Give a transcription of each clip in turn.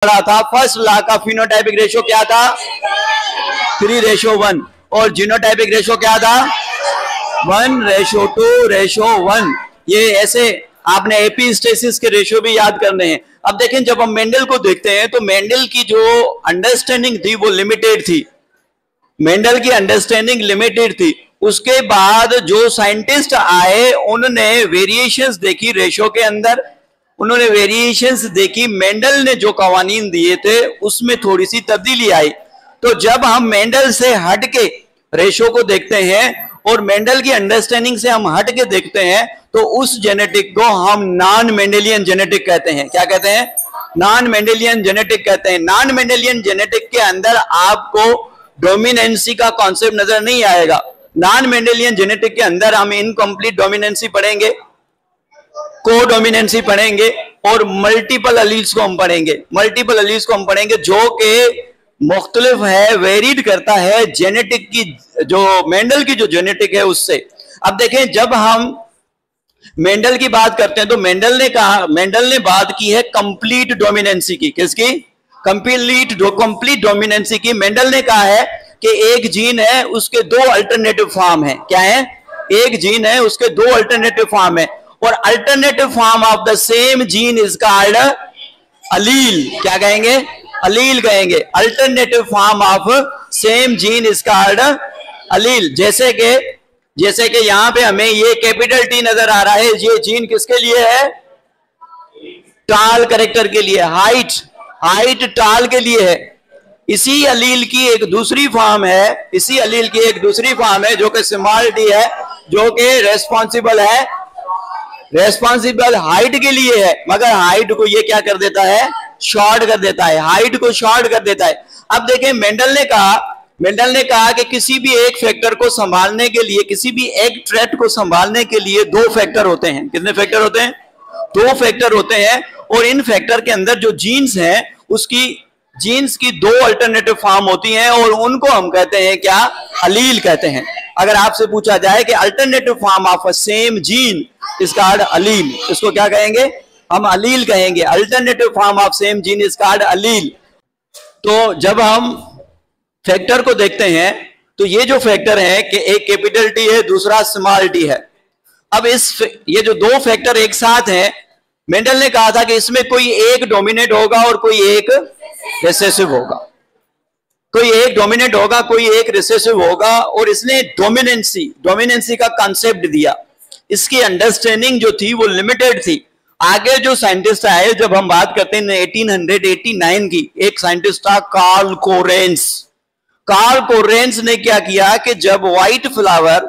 पढ़ा था, first law का फिनोटाइपिक रेशियो क्या था? 3:1। और जीनोटाइपिक रेशियो क्या था? 1:2:1। ये ऐसे आपने एपिस्टेसिस के रेशियो भी याद करने हैं। अब देखें, जब हम मेंडल को देखते हैं तो मेंडल की जो अंडरस्टैंडिंग थी वो लिमिटेड थी। मेंडल की अंडरस्टैंडिंग लिमिटेड थी। उसके बाद जो साइंटिस्ट आए उन्होंने वेरिएशंस देखी रेशियो के अंदर, उन्होंने वेरिएशंस देखी, मेंडल ने जो कवानीन दिए थे उसमें थोड़ी सी तब्दीली आई। तो जब हम मेंडल से हट के रेशियो को देखते हैं और मेंडल की अंडरस्टैंडिंग से हम हट के देखते हैं तो उस जेनेटिक को हम नॉन मेंडेलियन जेनेटिक कहते हैं। क्या कहते हैं? नॉन मेंडेलियन जेनेटिक कहते हैं। नॉन मेंडेलियन जेनेटिक के अंदर आपको डोमिनेंसी का कॉन्सेप्ट नजर नहीं आएगा। नॉन मेंडेलियन जेनेटिक के अंदर हम इनकम्प्लीट डोमिनेंसी पढ़ेंगे, कोडोमिनेंसी पढ़ेंगे और मल्टीपल अलील्स को हम पढ़ेंगे। मल्टीपल अलील्स को हम पढ़ेंगे जो कि मुख्तलिफ है, वेरीड करता है जेनेटिक की, जो मेंडल की जो जेनेटिक है उससे। अब देखें, जब हम मेंडल की बात करते हैं तो मेंडल ने बात की है कंप्लीट डोमिनेंसी की। किसकी? कंप्लीट डोमिनेंसी की। मेंडल ने कहा है कि एक जीन है उसके दो अल्टरनेटिव फॉर्म है। क्या है? एक जीन है उसके दो अल्टरनेटिव फॉर्म है और alternative form of the same gene is called allele. क्या कहेंगे? अलील कहेंगे। Alternative form of same gene is called allele. जैसे कि यहां पे हमें ये कैपिटल टी नजर आ रहा है, ये जीन किसके लिए है? टाल कैरेक्टर के लिए, हाइट टाल के लिए है। इसी अलील की एक दूसरी फॉर्म है, इसी अलील की एक दूसरी फॉर्म है जो कि स्मॉल टी है, जो कि रेस्पॉन्सिबल हाइट के लिए है, मगर हाइट को ये क्या कर देता है? शॉर्ट कर देता है, हाइट को शॉर्ट कर देता है। अब देखें, मेंडल ने कहा कि किसी भी एक फैक्टर को संभालने के लिए, किसी भी एक ट्रेट को संभालने के लिए दो फैक्टर होते हैं। कितने फैक्टर होते हैं? दो फैक्टर होते हैं। और इन फैक्टर के अंदर जो जीन्स हैं उसकी जीन्स की दो अल्टरनेटिव फॉर्म होती हैं और उनको हम कहते हैं क्या? अलील कहते हैं। अगर आपसे पूछा जाए कि alternative form of a same gene is called allele, इसको क्या कहेंगे? हम अलील कहेंगे। Alternative form of same gene is called allele. तो जब हम फैक्टर को देखते हैं तो ये जो फैक्टर है कि एक कैपिटल टी है, दूसरा स्मॉल टी है। अब ये जो दो फैक्टर एक साथ हैं, मेंडल ने कहा था कि इसमें कोई एक डोमिनेट होगा और कोई एक रिसेसिव होगा। कोई एक डोमिनेट होगा, कोई एक रिसेसिव होगा। और इसने डोमिनेंसी का कॉन्सेप्ट दिया। इसकी अंडरस्टैंडिंग जो थी वो लिमिटेड थी। आगे जो साइंटिस्ट आए, जब हम बात करते हैं 1889 की, एक साइंटिस्ट था कार्ल कोरेंस ने क्या किया कि जब व्हाइट फ्लावर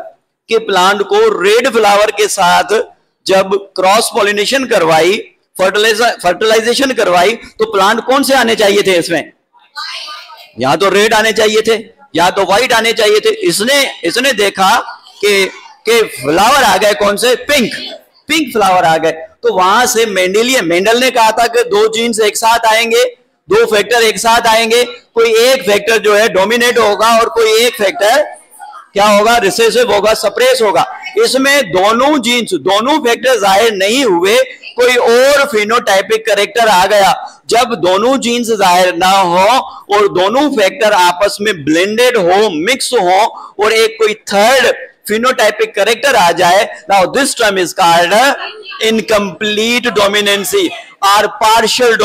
के प्लांट को रेड फ्लावर के साथ जब क्रॉस पॉलिनेशन करवाई, फर्टिलाइजेशन करवाई, तो प्लांट कौन से आने चाहिए थे इसमें? या तो रेड आने चाहिए थे या तो व्हाइट आने चाहिए थे। इसने देखा कि फ्लावर आ गए, कौन से? पिंक फ्लावर आ गए। तो वहां से मेंडल ने कहा था कि दो जीन्स एक साथ आएंगे, दो फैक्टर एक साथ आएंगे, कोई एक फैक्टर जो है डोमिनेट होगा और कोई एक फैक्टर क्या होगा? रिसेसिव होगा, सप्रेस होगा। इसमें दोनों जीन्स, दोनों फैक्टर जाहिर नहीं हुए, कोई और फिनोटाइपिक कैरेक्टर आ गया। जब दोनों जीन्स जाहिर ना हो और दोनों फैक्टर आपस में ब्लेंडेड हो, मिक्स हो और एक कोई थर्ड फिनोटाइपिक कैरेक्टर आ जाए, now this term is called incomplete dominancy और पार्शियल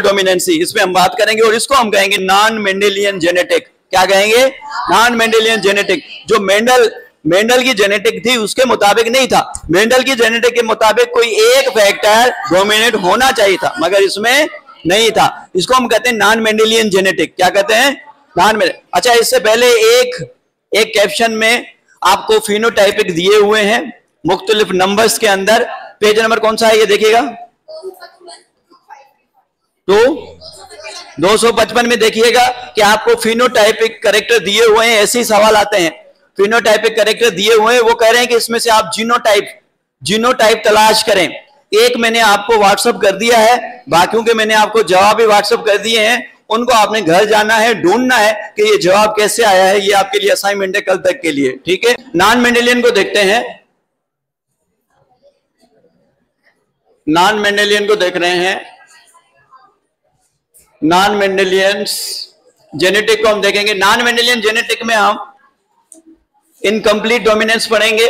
डोमिनेंसी। इसमें हम बात करेंगे और इसको हम कहेंगे नॉन मेंडेलियन जेनेटिक। क्या कहेंगे? Non Mendelian genetic. जो मेंडल की जेनेटिक थी उसके मुताबिक नहीं था। मेंडल की जेनेटिक के मुताबिक कोई एक फैक्टर डोमिनेट होना चाहिए था, मगर इसमें नहीं था। इसको हम कहते हैं नॉन मेंडेलियन जेनेटिक। क्या कहते हैं? Non Mendelian. अच्छा, इससे पहले एक कैप्शन में आपको फिनोटाइपिक दिए हुए हैं मुख्तलिफ नंबर्स के अंदर। पेज नंबर कौन सा है ये देखिएगा, 255 में देखिएगा कि आपको फिनोटाइपिक कैरेक्टर दिए हुए हैं। ऐसे ही सवाल आते हैं, फिनोटाइपिक कैरेक्टर दिए हुए हैं, वो कह रहे हैं कि इसमें से आप जीनोटाइप तलाश करें। एक मैंने आपको व्हाट्सएप कर दिया है, बाकियों के मैंने आपको जवाब भी व्हाट्सएप कर दिए हैं। उनको आपने घर जाना है, ढूंढना है कि ये जवाब कैसे आया है। ये आपके लिए असाइनमेंट है कल तक के लिए, ठीक है। नॉन मेंडेलियन को देखते हैं। नॉन मेंडेलियन को देख रहे हैं। नॉन मेंडेलियन जेनेटिक को हम देखेंगे। नॉन मेंडेलियन जेनेटिक में हम इनकम्प्लीट डोमिनेंस पढ़ेंगे,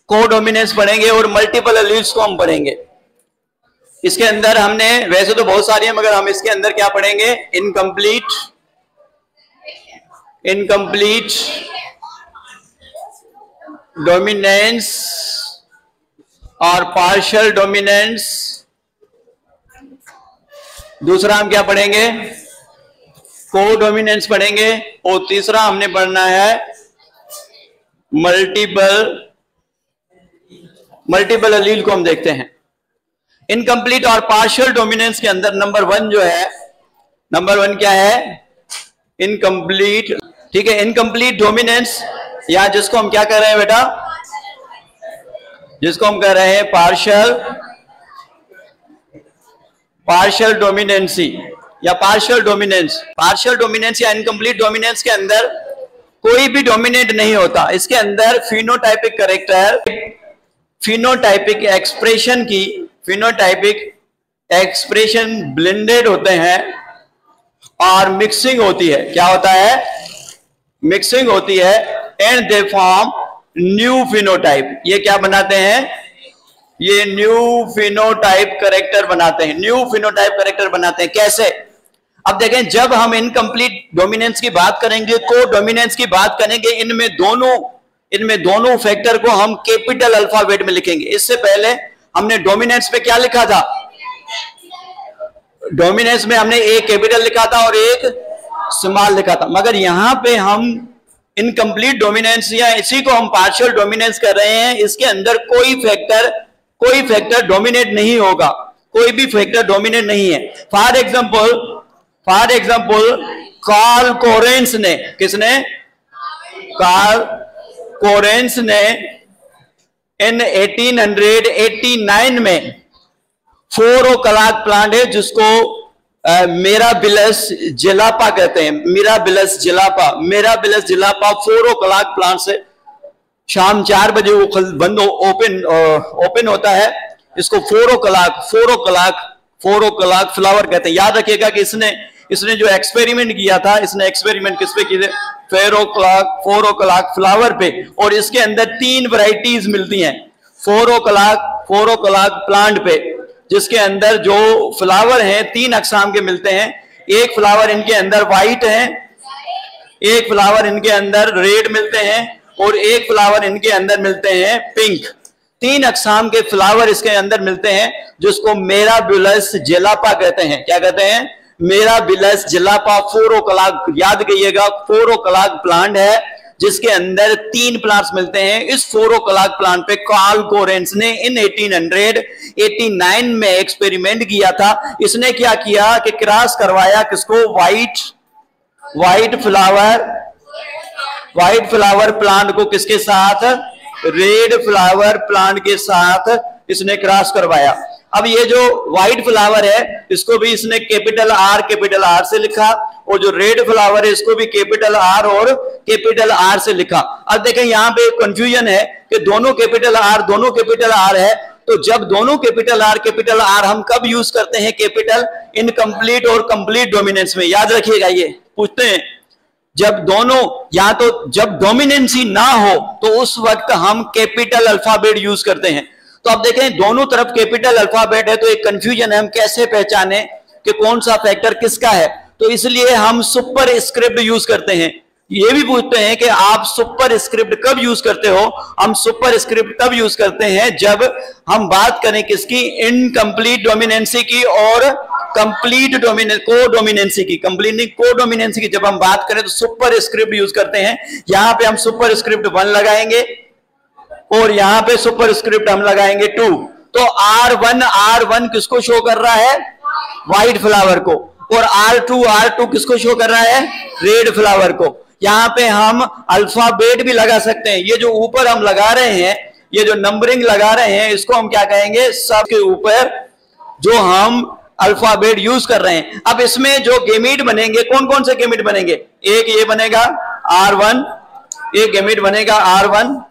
को डोमिनेंस पढ़ेंगे और मल्टीपल एलील्स को हम पढ़ेंगे। इसके अंदर हमने, वैसे तो बहुत सारी है मगर हम इसके अंदर क्या पढ़ेंगे, इनकम्प्लीट डोमिनेंस और पार्शियल डोमिनेंस। दूसरा हम क्या पढ़ेंगे, को डोमिनेंस पढ़ेंगे। और तीसरा हमने पढ़ना है मल्टीपल एलील को हम देखते हैं। इनकम्प्लीट और पार्शियल डोमिनेंस के अंदर नंबर 1 जो है, नंबर 1 क्या है, इनकम्प्लीट। ठीक है, इनकम्प्लीट डोमिनेंस, या जिसको हम क्या कर रहे हैं बेटा, जिसको हम कह रहे हैं पार्शियल डोमिनेंसी या पार्शियल डोमिनेंस। पार्शियल डोमिनेंस या इनकम्प्लीट डोमिनेंस के अंदर कोई भी डोमिनेट नहीं होता। इसके अंदर phenotypic character, phenotypic expression blended होते हैं और मिक्सिंग होती है। क्या होता है, मिक्सिंग होती है, and they form new phenotype. ये क्या बनाते हैं, ये न्यू फिनोटाइप कैरेक्टर बनाते हैं। न्यू फिनोटाइप कैरेक्टर बनाते हैं कैसे, अब देखें, जब हम इनकम्प्लीट डोमिनेंस की बात करेंगे, को डोमिनेंस की बात करेंगे, इनमें दोनों फैक्टर को हम कैपिटल अल्फाबेट में लिखेंगे। इससे पहले हमने डोमिनेंस पे क्या लिखा था, डोमिनेंस में हमने एक कैपिटल लिखा था और एक स्मॉल लिखा था। मगर यहां पे हम इनकम्प्लीट डोमिनेंस या इसी को हम पार्शियल डोमिनेंस कर रहे हैं, इसके अंदर कोई फैक्टर डोमिनेट नहीं होगा, कोई भी फैक्टर डोमिनेट नहीं है। फॉर एग्जांपल कार्ल कोरेंस ने, किसने, कार्ल कोरेंस ने इन 1889 में 4 o'clock प्लांट है जिसको मिराबिलस जिलापा कहते हैं। मिराबिलस जिलापा 4 o'clock प्लांट से शाम 4 बजे वो बंद ओपन होता है। इसको 4 o'clock फ्लावर कहते हैं। याद रखिएगा कि इसने जो एक्सपेरिमेंट किया था, इसने एक्सपेरिमेंट किस पे किए, 4 o'clock फ्लावर पे। और इसके अंदर 3 वैरायटीज मिलती हैं 4 o'clock प्लांट पे, जिसके अंदर जो फ्लावर हैं 3 अकसाम के मिलते हैं। एक फ्लावर इनके अंदर व्हाइट है, एक फ्लावर इनके अंदर रेड मिलते हैं और एक फ्लावर इनके अंदर मिलते हैं पिंक। 3 अकसाम के फ्लावर इसके अंदर मिलते हैं, जिसको मिराबिलस जिलापा कहते हैं। क्या कहते हैं, मिराबिलस जिलापा। 4 o'clock, याद करिएगा, 4 o'clock प्लांट है जिसके अंदर 3 प्लांट्स मिलते हैं। इस 4 o'clock प्लांट पे कार्ल कोरेंस ने इन 1889 में एक्सपेरिमेंट किया था। इसने क्या किया कि क्रॉस करवाया किसको, व्हाइट फ्लावर प्लांट को किसके साथ, रेड फ्लावर प्लांट के साथ इसने क्रॉस करवाया। अब ये जो व्हाइट फ्लावर है इसको भी इसने कैपिटल आर से लिखा, और जो रेड फ्लावर है इसको भी कैपिटल आर और कैपिटल आर से लिखा। अब देखें यहां पे कंफ्यूजन है कि दोनों कैपिटल आर है, तो जब दोनों कैपिटल आर हम कब यूज करते हैं, कैपिटल इनकम्प्लीट और कंप्लीट डोमिनेंस में। याद रखिएगा, ये पूछते हैं जब दोनों, या तो जब डोमिनेंसी ना हो तो उस वक्त हम कैपिटल अल्फाबेट यूज करते हैं। तो अब देखें दोनों तरफ कैपिटल अल्फाबेट है, तो एक कंफ्यूजन है, हम कैसे पहचाने कि कौन सा फैक्टर किसका है। तो इसलिए हम सुपर स्क्रिप्ट यूज करते हैं। ये भी पूछते हैं कि आप सुपर स्क्रिप्ट कब यूज करते हो। हम सुपर स्क्रिप्ट तब यूज करते हैं जब हम बात करें किसकी, इनकम्प्लीट डोमिनेंसी की और कंप्लीट कोडोमिनेंसी की। कंप्लीट नहीं, कोडोमिनेंसी की जब हम बात करें तो सुपर स्क्रिप्ट यूज करते हैं। यहां पे हम सुपर स्क्रिप्ट 1 लगाएंगे और यहां पे सुपर स्क्रिप्ट हम लगाएंगे 2। तो R1 किसको शो कर रहा है, व्हाइट फ्लावर को, और R2 किसको शो कर रहा है, रेड फ्लावर को। यहां पे हम अल्फाबेट भी लगा सकते हैं। ये जो ऊपर हम लगा रहे हैं, ये जो नंबरिंग लगा रहे हैं, इसको हम क्या कहेंगे, सबके ऊपर जो हम अल्फाबेट यूज कर रहे हैं। अब इसमें जो गैमीट बनेंगे, कौन कौन से गैमीट बनेंगे, एक ये बनेगा R1, एक गैमीट बनेगा R1,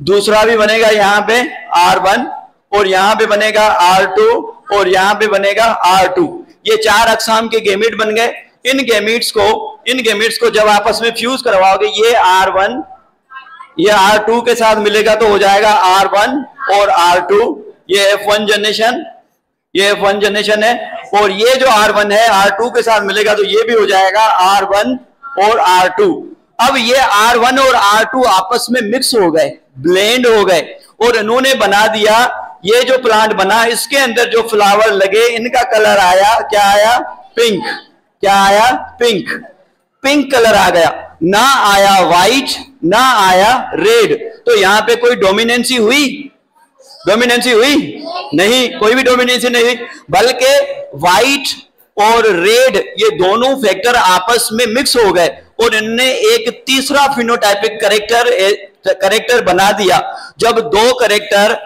दूसरा भी बनेगा यहां पे R1, और यहां पे बनेगा R2, और यहां पे बनेगा R2। ये 4 अकसाम के गैमेट बन गए। इन गैमेट्स को जब आपस में फ्यूज करवाओगे, ये R1 ये R2 के साथ मिलेगा तो हो जाएगा R1 और R2, ये F1 जनरेशन है। और ये जो R1 है R2 के साथ मिलेगा तो ये भी हो जाएगा R1 और R2। अब ये R1 और R2 आपस में मिक्स हो गए, ब्लेंड हो गए, और इन्होंने बना दिया ये जो प्लांट बना, इसके अंदर जो फ्लावर लगे इनका कलर आया, क्या आया? पिंक। क्या आया? पिंक। पिंक कलर आ गया, ना आया व्हाइट, ना आया रेड। तो यहां पे कोई डोमिनेंसी हुई? डोमिनेंसी हुई नहीं, कोई भी डोमिनेंसी नहीं हुई, बल्कि व्हाइट और रेड ये दोनों फैक्टर आपस में मिक्स हो गए और इनने एक तीसरा फिनोटाइपिक करेक्टर बना दिया। जब दो करेक्टर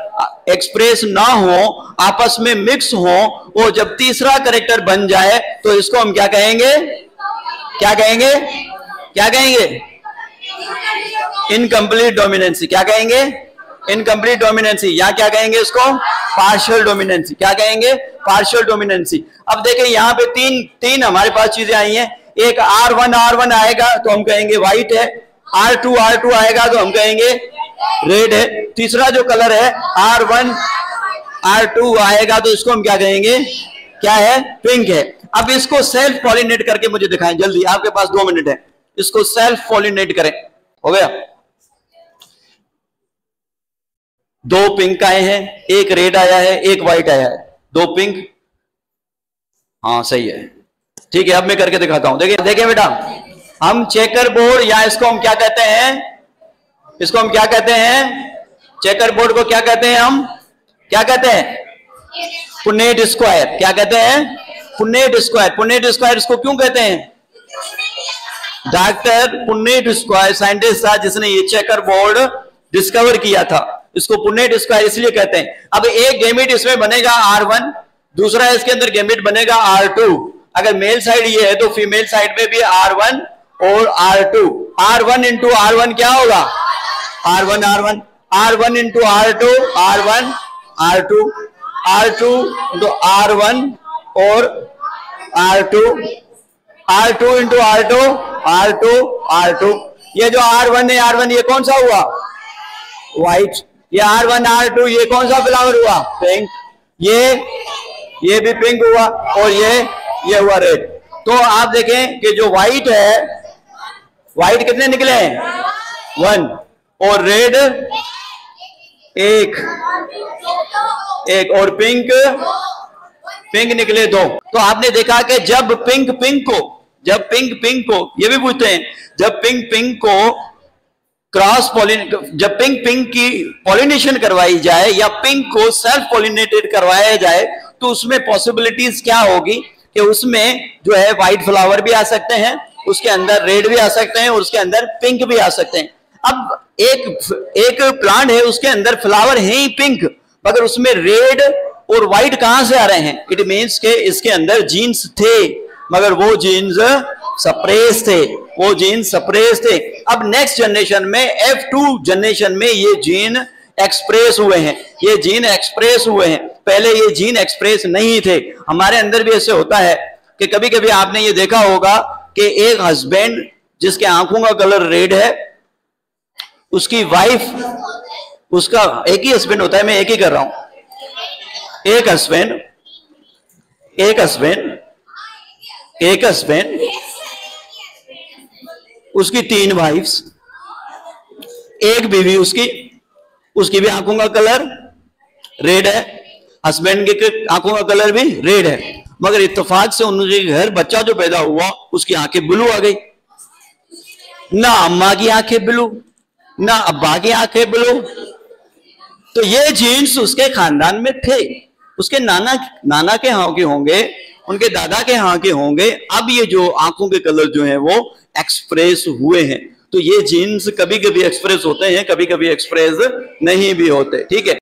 एक्सप्रेस ना हो, आपस में मिक्स हो, और जब तीसरा करेक्टर बन जाए तो इसको हम क्या कहेंगे? क्या कहेंगे? क्या कहेंगे? Incomplete dominancy. क्या कहेंगे? Incomplete dominancy. या क्या कहेंगे इसको? Partial dominancy. क्या कहेंगे? Partial dominancy. अब देखें यहां पे तीन हमारे पास चीजें आई हैं। एक R1 आएगा तो हम कहेंगे व्हाइट है, R2 आएगा तो हम कहेंगे रेड है, तीसरा जो कलर है R1 R2 आएगा तो इसको हम क्या कहेंगे? क्या है? पिंक है। अब इसको सेल्फ पॉलिनेट करके मुझे दिखाएं जल्दी, आपके पास 2 मिनट है। इसको सेल्फ पॉलिनेट करें। हो गया? 2 पिंक आए हैं, एक रेड आया है, एक व्हाइट आया है, 2 पिंक। हाँ सही है, ठीक है। अब मैं करके दिखाता हूं। देखिए बेटा, हम चेकर बोर्ड, या इसको हम क्या कहते हैं? इसको हम क्या कहते हैं? चेकर बोर्ड को क्या कहते हैं? हम क्या कहते हैं? पुन्नेट स्क्वायर। क्या कहते हैं? पुन्नेट स्क्वायर। पुन्नेट स्क्वायर इसको क्यों कहते हैं? डॉक्टर पुन्नेट स्क्वायर साइंटिस्ट था जिसने ये चेकर बोर्ड डिस्कवर किया था। इसको पुन्नेट स्क्वायर इसलिए कहते हैं। अब एक गैमेट इसमें बनेगा R1, दूसरा इसके अंदर गैमेट बनेगा R2। अगर मेल साइड ये है तो फीमेल साइड में भी R1 और R2। R1 इंटू R1 क्या होगा? R1 into R2 R1 R2 R2 into R1 और R2 इंटू R2 ये जो R1 है, R1 ये कौन सा हुआ? व्हाइट। ये R1 R2 ये कौन सा फ्लावर हुआ? पिंक। ये भी पिंक हुआ, और ये हुआ रेड। तो आप देखें कि जो व्हाइट है, व्हाइट कितने निकले हैं? 1, और रेड 1, और पिंक निकले 2। तो आपने देखा कि जब पिंक पिंक को ये भी पूछते हैं, जब पिंक को जब पिंक की पॉलिनेशन करवाई जाए या पिंक को सेल्फ पॉलिनेटेड करवाया जाए तो उसमें पॉसिबिलिटीज क्या होगी कि उसमें जो है व्हाइट फ्लावर भी आ सकते हैं, उसके अंदर रेड भी आ सकते हैं, और उसके अंदर पिंक भी आ सकते हैं। अब एक प्लांट है, उसके अंदर फ्लावर है ही पिंक, मगर उसमें रेड और व्हाइट कहां से आ रहे हैं? इट मीन्स के इसके अंदर जीन्स थे, मगर वो जीन्स सप्रेस थे। अब नेक्स्ट जनरेशन में F2 जनरेशन में ये जीन एक्सप्रेस हुए हैं। पहले ये जीन एक्सप्रेस नहीं थे। हमारे अंदर भी ऐसे होता है कि कभी कभी आपने ये देखा होगा कि एक हस्बैंड जिसके आंखों का कलर रेड है, उसकी वाइफ, उसका एक ही हस्बैंड होता है, मैं एक ही कर रहा हूं, एक हस्बैंड उसकी 3 वाइफ्स, एक बीवी उसकी भी आंखों का कलर रेड है, हस्बैंड के आंखों का कलर भी रेड है, मगर इत्तेफाक से उनके घर बच्चा जो पैदा हुआ उसकी आंखें ब्लू आ गई। ना अम्मा की आंखें ब्लू, ना अब्बा की आंखें ब्लू। तो ये जीन्स उसके खानदान में थे, उसके नाना के यहाँ के होंगे, उनके दादा के यहाँ के होंगे। अब ये जो आंखों के कलर जो हैं वो एक्सप्रेस हुए हैं। तो ये जीन्स कभी कभी एक्सप्रेस होते हैं, कभी कभी एक्सप्रेस नहीं भी होते। ठीक है।